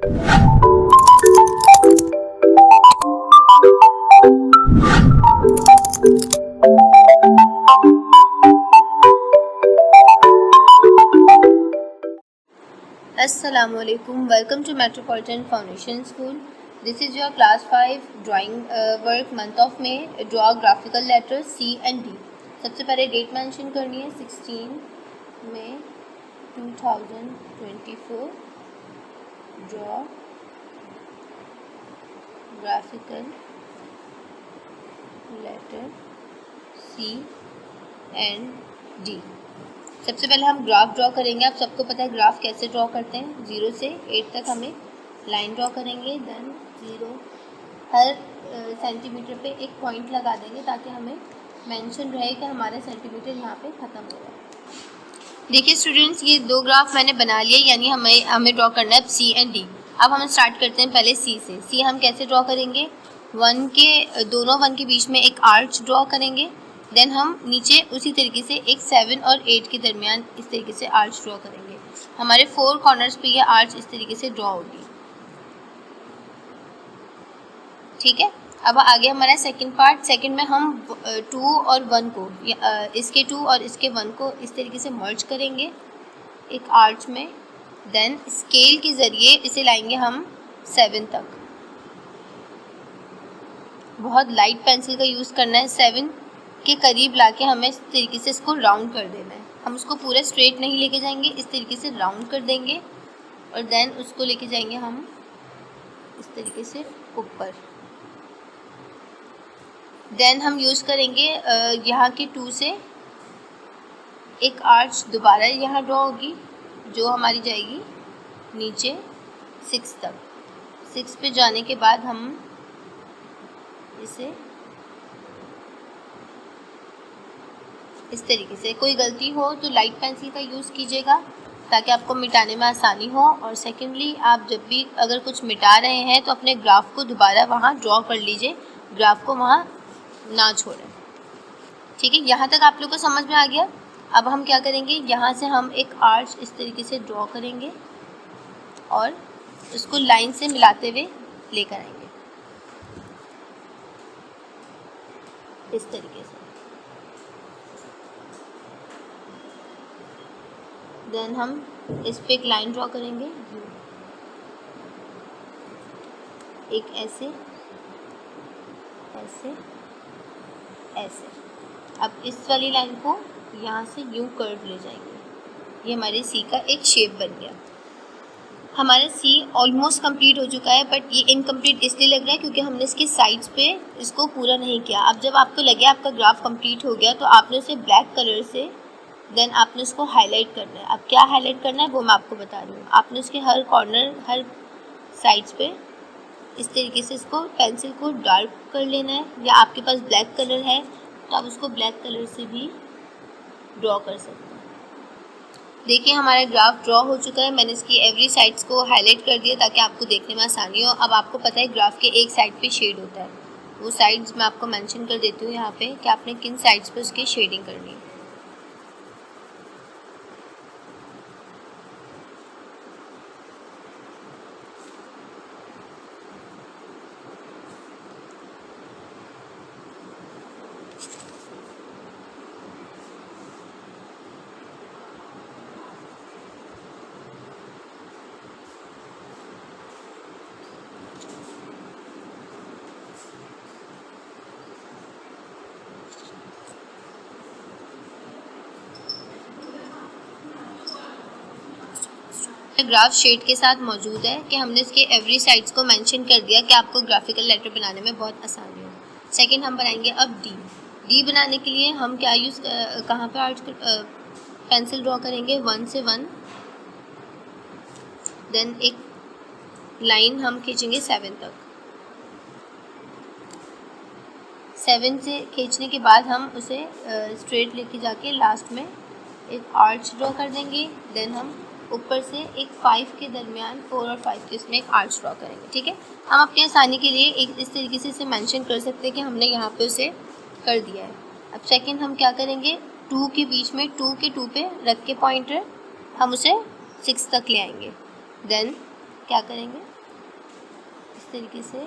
Assalamualaikum. Welcome to Metropolitan Foundation School. This is your class 5 drawing work month of May. Draw graphical letters C and D. सबसे पहले date mention करनी है 16 मई 2024. Draw graphical letter C and D. सबसे पहले हम graph draw करेंगे। आप सबको पता है ग्राफ कैसे ड्रॉ करते हैं। 0 से 8 तक हमें लाइन ड्रॉ करेंगे, देन 0 हर सेंटीमीटर पे एक पॉइंट लगा देंगे ताकि हमें मेंशन रहे कि हमारा सेंटीमीटर यहाँ पे ख़त्म हो रहा है। देखिए स्टूडेंट्स, ये 2 ग्राफ मैंने बना लिए, यानी हमें ड्रॉ करना है सी एंड डी। अब हम स्टार्ट करते हैं पहले सी से। सी हम कैसे ड्रॉ करेंगे, दोनों 1 के बीच में एक आर्च ड्रॉ करेंगे, देन हम नीचे उसी तरीके से एक 7 और 8 के दरमियान इस तरीके से आर्च ड्रॉ करेंगे। हमारे 4 कॉर्नर्स पे ये आर्च इस तरीके से ड्रॉ होगी। ठीक है, अब आगे हमारा सेकंड पार्ट। सेकंड में हम 2 और 1 को, इसके 2 और इसके 1 को इस तरीके से मर्ज करेंगे एक आर्च में, देन स्केल के ज़रिए इसे लाएंगे हम 7 तक। बहुत लाइट पेंसिल का यूज़ करना है। 7 के करीब लाके हमें इस तरीके से इसको राउंड कर देना है। हम उसको पूरा स्ट्रेट नहीं लेके जाएंगे, इस तरीके से राउंड कर देंगे और देन उसको लेके जाएंगे हम इस तरीके से ऊपर। देन हम यूज़ करेंगे यहाँ के 2 से एक आर्च दोबारा यहाँ ड्रॉ होगी जो हमारी जाएगी नीचे 6 तक। 6 पे जाने के बाद हम इसे इस तरीके से, कोई गलती हो तो लाइट पेंसिल का यूज़ कीजिएगा ताकि आपको मिटाने में आसानी हो। और सेकेंडली, आप जब भी अगर कुछ मिटा रहे हैं तो अपने ग्राफ को दोबारा वहाँ ड्रॉ कर लीजिए, ग्राफ को वहाँ ना छोड़ें। ठीक है, यहाँ तक आप लोग को समझ में आ गया। अब हम क्या करेंगे, यहाँ से हम एक आर्च इस तरीके से ड्रॉ करेंगे और उसको लाइन से मिलाते हुए लेकर आएंगे इस तरीके से। देन हम इस पे एक लाइन ड्रॉ करेंगे, एक ऐसे ऐसे ऐसे। अब इस वाली लाइन को यहाँ से यूं कर्व ले जाएंगे। ये हमारे सी का एक शेप बन गया। हमारा सी ऑलमोस्ट कंप्लीट हो चुका है, बट ये इनकम्प्लीट इसलिए लग रहा है क्योंकि हमने इसकी साइड्स पे इसको पूरा नहीं किया। अब जब आपको लगे आपका ग्राफ कंप्लीट हो गया तो आपने उसे ब्लैक कलर से देन आपने उसको हाईलाइट करना है। अब क्या हाईलाइट करना है वो मैं आपको बता रही हूँ। आपने उसके हर कॉर्नर, हर साइड्स पे इस तरीके से इसको पेंसिल को डार्क कर लेना है, या आपके पास ब्लैक कलर है तो आप उसको ब्लैक कलर से भी ड्रॉ कर सकते हैं। देखिए हमारा ग्राफ ड्रॉ हो चुका है। मैंने इसकी एवरी साइड्स को हाईलाइट कर दिया ताकि आपको देखने में आसानी हो। अब आपको पता है ग्राफ के एक साइड पे शेड होता है, वो साइड्स मैं आपको मेंशन कर देती हूँ यहाँ पे कि आपने किन साइड्स पे उसकी शेडिंग करनी है। ग्राफ शेड के साथ मौजूद है कि हमने इसके एवरी साइड्स को मेंशन कर दिया कि आपको ग्राफिकल लेटर बनाने में बहुत आसानी हो। सेकंड हम बनाएंगे अब डी। डी बनाने के लिए हम क्या यूज़, कहाँ पे आर्च पेंसिल ड्रॉ करेंगे, 1 से 1, देन एक लाइन हम खींचेंगे 7 तक। 7 से खींचने के बाद हम उसे स्ट्रेट लेके जाके लास्ट में एक आर्च ड्रॉ कर देंगे। देन हम ऊपर से एक 5 के दरमियान, 4 और 5 के इसमें एक आर्च ड्रॉ करेंगे। ठीक है, हम अपनी आसानी के लिए एक इस तरीके से इसे मेंशन कर सकते हैं कि हमने यहाँ पे उसे कर दिया है। अब सेकंड हम क्या करेंगे, 2 के बीच में 2 के 2 पे रख के पॉइंटर हम उसे 6 तक ले आएंगे। देन क्या करेंगे, इस तरीके से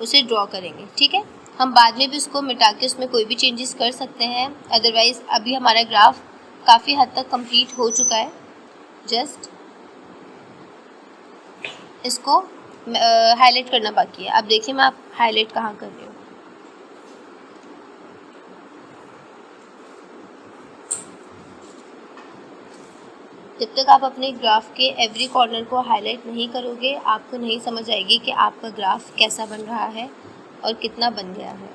उसे ड्रॉ करेंगे। ठीक है, हम बाद में भी उसको मिटा के उसमें कोई भी चेंजेस कर सकते हैं। अदरवाइज़ अभी हमारा ग्राफ काफ़ी हद तक कंप्लीट हो चुका है। जस्ट इसको हाईलाइट करना बाकी है। अब देखिए मैं आप हाईलाइट कहाँ कर रही हूँ। जब तक आप अपने ग्राफ के एवरी कॉर्नर को हाईलाइट नहीं करोगे, आपको नहीं समझ आएगी कि आपका ग्राफ कैसा बन रहा है और कितना बन गया है।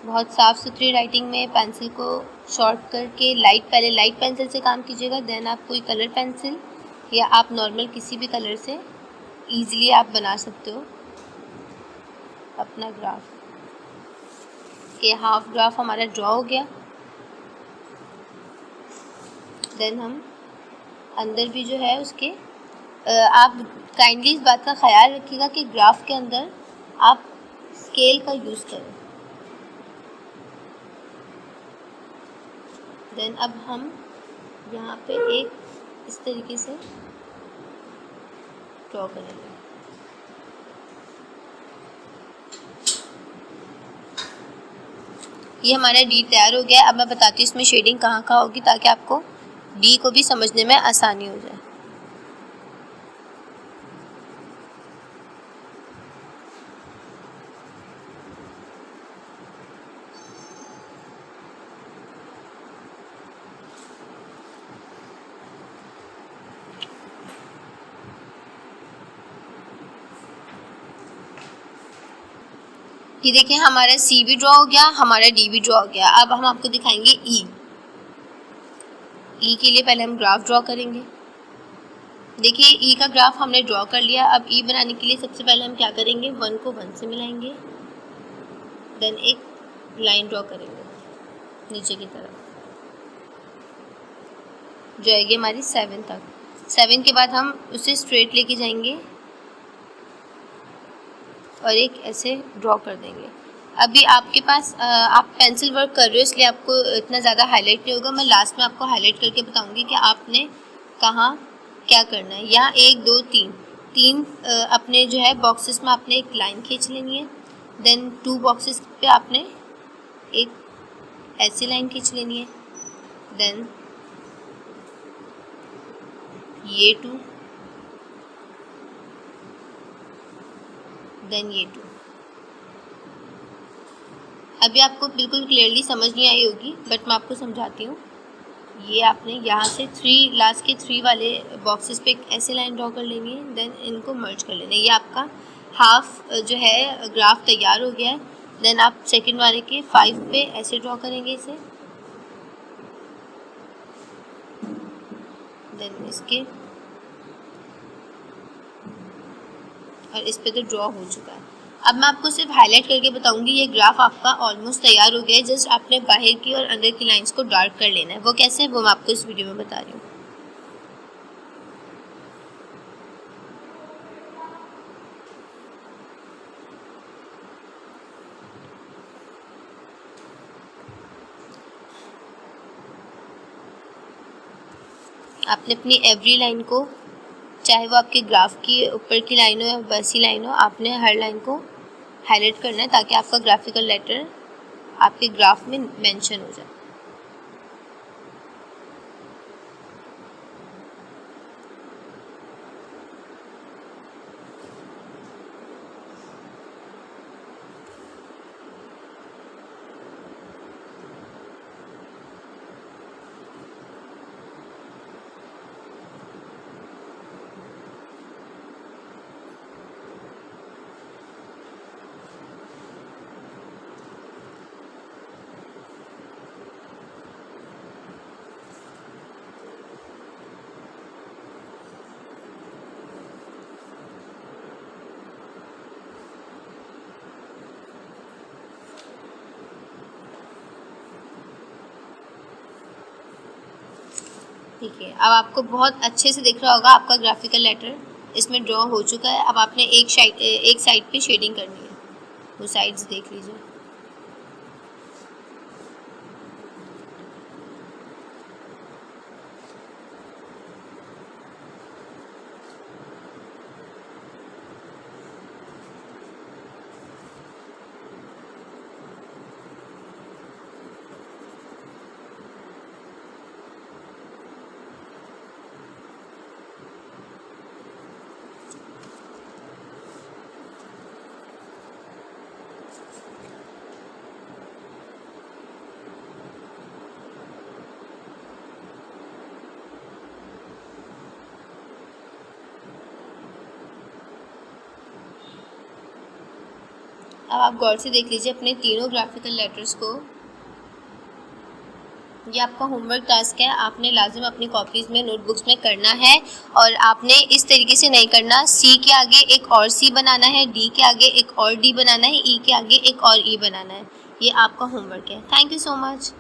बहुत साफ़ सुथरी राइटिंग में पेंसिल को शॉर्ट करके पहले लाइट पेंसिल से काम कीजिएगा, देन आप कोई कलर पेंसिल या आप नॉर्मल किसी भी कलर से ईज़िली आप बना सकते हो अपना ग्राफ। ये हाफ ग्राफ हमारा ड्रॉ हो गया। देन हम अंदर भी जो है उसके आप काइंडली इस बात का ख्याल रखिएगा कि ग्राफ के अंदर आप स्केल का यूज़ करें। देन अब हम यहाँ पे एक इस तरीके से ड्रॉ करेंगे। ये हमारा डी तैयार हो गया। अब मैं बताती हूँ इसमें शेडिंग कहाँ कहाँ होगी ताकि आपको डी को भी समझने में आसानी हो जाए। ये देखिए हमारा सी भी ड्रॉ हो गया, हमारा डी भी ड्रॉ हो गया। अब हम आपको दिखाएंगे ई। ई के लिए पहले हम ग्राफ ड्रॉ करेंगे। देखिए ई का ग्राफ हमने ड्रॉ कर लिया। अब ई बनाने के लिए सबसे पहले हम क्या करेंगे, 1 को 1 से मिलाएंगे, देन एक लाइन ड्रॉ करेंगे नीचे की तरफ जो आएगी हमारी 7 तक। 7 के बाद हम उसे स्ट्रेट लेके जाएंगे और एक ऐसे ड्रॉ कर देंगे। अभी आपके पास आप पेंसिल वर्क कर रहे हो इसलिए आपको इतना ज़्यादा हाईलाइट नहीं होगा। मैं लास्ट में आपको हाईलाइट करके बताऊंगी कि आपने कहाँ क्या करना है। यहाँ 1 2 3 अपने जो है बॉक्सेस में आपने एक लाइन खींच लेनी है। देन 2 बॉक्सेस पे आपने एक ऐसी लाइन खींच लेनी है। देन ये 2, देन ये 2। अभी आपको बिल्कुल क्लियरली समझ नहीं आई होगी बट मैं आपको समझाती हूँ। ये आपने यहाँ से 3 लास्ट के 3 वाले बॉक्सेस पे एक ऐसे लाइन ड्रॉ कर लेनी है, देन इनको मर्ज कर लेना है। ये आपका हाफ जो है ग्राफ तैयार हो गया है। देन आप सेकंड वाले के 5 पे ऐसे ड्रॉ करेंगे इसे, देन इसके और इस पे तो ड्रॉ हो चुका है। अब मैं आपको सिर्फ हाईलाइट करके बताऊंगी। ये ग्राफ आपका ऑलमोस्ट तैयार हो गया है। जस्ट आपने बाहर की और अंदर की लाइंस को डार्क कर लेना है। वो कैसे है वो मैं आपको इस वीडियो में बता रही हूँ। आपने अपनी एवरी लाइन को, चाहे वो आपके ग्राफ की ऊपर की लाइन हो या वैसी लाइन हो, आपने हर लाइन को हाईलाइट करना है ताकि आपका ग्राफिकल लेटर आपके ग्राफ में मेंशन हो जाए। ठीक है, अब आपको बहुत अच्छे से दिख रहा होगा आपका ग्राफिकल लेटर इसमें ड्रॉ हो चुका है। अब आपने एक साइड पे शेडिंग करनी है, वो साइड्स देख लीजिए। अब आप गौर से देख लीजिए अपने तीनों ग्राफिकल लेटर्स को। ये आपका होमवर्क टास्क है, आपने लाजिम अपनी कॉपीज़ में, नोटबुक्स में करना है और आपने इस तरीके से नहीं करना। सी के आगे एक और सी बनाना है, डी के आगे एक और डी बनाना है, ई के आगे एक और ई बनाना है। ये आपका होमवर्क है। Thank you so much.